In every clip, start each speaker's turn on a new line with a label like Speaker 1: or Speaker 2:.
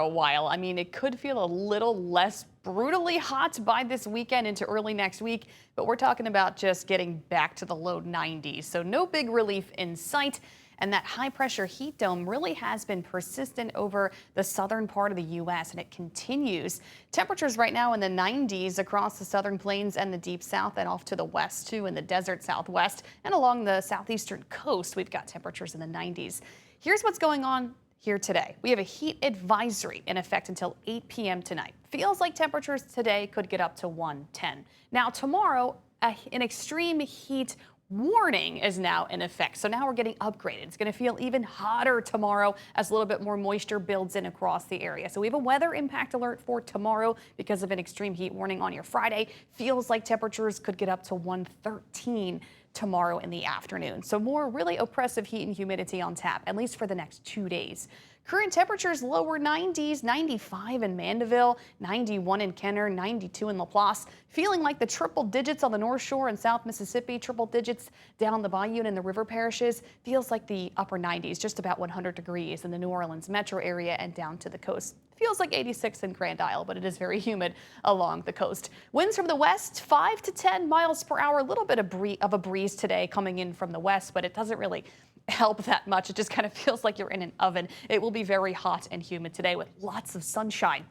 Speaker 1: a while. I mean, it could feel a little less brutally hot by this weekend into early next week, but we're talking about just getting back to the low 90s. So no big relief in sight. And that high pressure heat dome really has been persistent over the southern part of the U.S. and it continues. Temperatures right now in the 90s across the southern plains and the deep south and off to the west too in the desert southwest and along the southeastern coast. We've got temperatures in the 90s. Here's what's going on here today. We have a heat advisory in effect until 8 p.m. tonight. Feels like temperatures today could get up to 110. Now tomorrow, an extreme heat warning is now in effect. So now we're getting upgraded. It's going to feel even hotter tomorrow as a little bit more moisture builds in across the area. So we have a weather impact alert for tomorrow because of an extreme heat warning on your Friday. Feels like temperatures could get up to 113 tomorrow in the afternoon. So more really oppressive heat and humidity on tap, at least for the next 2 days. Current temperatures lower 90s, 95 in Mandeville, 91 in Kenner, 92 in Laplace. Feeling like the triple digits on the North Shore and South Mississippi, triple digits down the bayou and in the river parishes. Feels like the upper 90s, just about 100 degrees in the New Orleans metro area and down to the coast. Feels like 86 in Grand Isle, but it is very humid along the coast. Winds from the west, 5 to 10 miles per hour. A little bit of a breeze today coming in from the west, but it doesn't really help that much. It just kind of feels like you're in an oven. It will be very hot and humid today with lots of sunshine.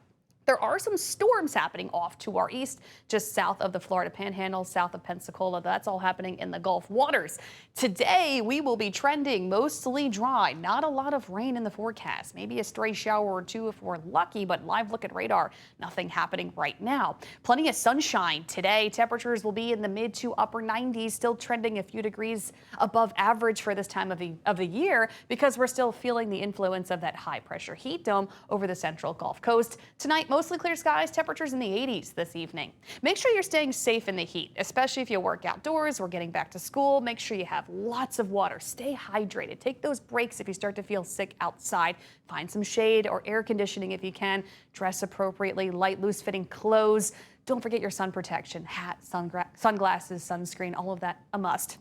Speaker 1: There are some storms happening off to our east, just south of the Florida Panhandle, south of Pensacola. That's all happening in the Gulf waters. Today, we will be trending mostly dry. Not a lot of rain in the forecast. Maybe a stray shower or two if we're lucky, but live look at radar, nothing happening right now. Plenty of sunshine today. Temperatures will be in the mid to upper 90s, still trending a few degrees above average for this time of the year because we're still feeling the influence of that high pressure heat dome over the central Gulf Coast. Tonight, mostly clear skies, temperatures in the 80s this evening. Make sure you're staying safe in the heat, especially if you work outdoors. We're getting back to school. Make sure you have lots of water. Stay hydrated. Take those breaks if you start to feel sick outside. Find some shade or air conditioning if you can. Dress appropriately, light, loose-fitting clothes. Don't forget your sun protection, hat, sunglasses, sunscreen, all of that a must.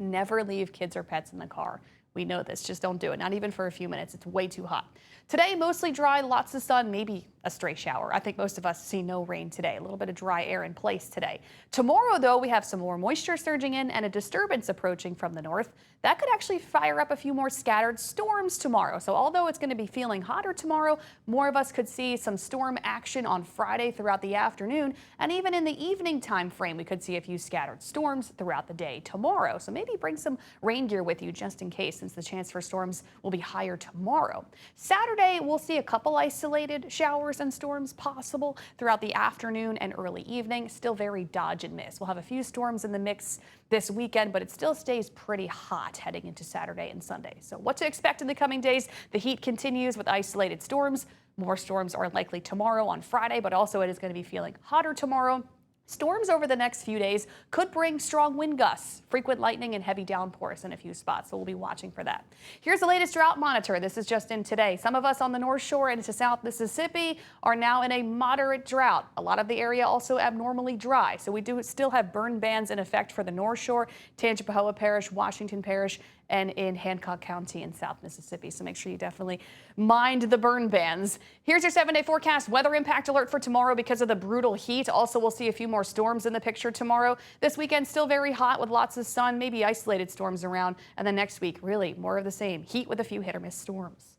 Speaker 1: Never leave kids or pets in the car. We know this, just don't do it. Not even for a few minutes. It's way too hot. Today, mostly dry, lots of sun, maybe a stray shower. I think most of us see no rain today. A little bit of dry air in place today. Tomorrow, though, we have some more moisture surging in and a disturbance approaching from the north. That could actually fire up a few more scattered storms tomorrow. So although it's going to be feeling hotter tomorrow, more of us could see some storm action on Friday throughout the afternoon. And even in the evening time frame, we could see a few scattered storms throughout the day tomorrow. So maybe bring some rain gear with you just in case, since the chance for storms will be higher tomorrow. Saturday, we'll see a couple isolated showers and storms possible throughout the afternoon and early evening. Still very dodge and miss. We'll have a few storms in the mix this weekend, but it still stays pretty hot heading into Saturday and Sunday. So what to expect in the coming days? The heat continues with isolated storms. More storms are likely tomorrow on Friday, but also it is going to be feeling hotter tomorrow. Storms over the next few days could bring strong wind gusts, frequent lightning and heavy downpours in a few spots, so we'll be watching for that. Here's the latest drought monitor. This is just in today. Some of us on the North Shore and into South Mississippi are now in a moderate drought. A lot of the area also abnormally dry, so we do still have burn bans in effect for the North Shore, Tangipahoa Parish, Washington Parish, and in Hancock County in South Mississippi. So make sure you definitely mind the burn bans. Here's your 7-day forecast. Weather impact alert for tomorrow because of the brutal heat. Also, we'll see a few more storms in the picture tomorrow. This weekend, still very hot with lots of sun, maybe isolated storms around. And then next week, really more of the same. Heat with a few hit or miss storms.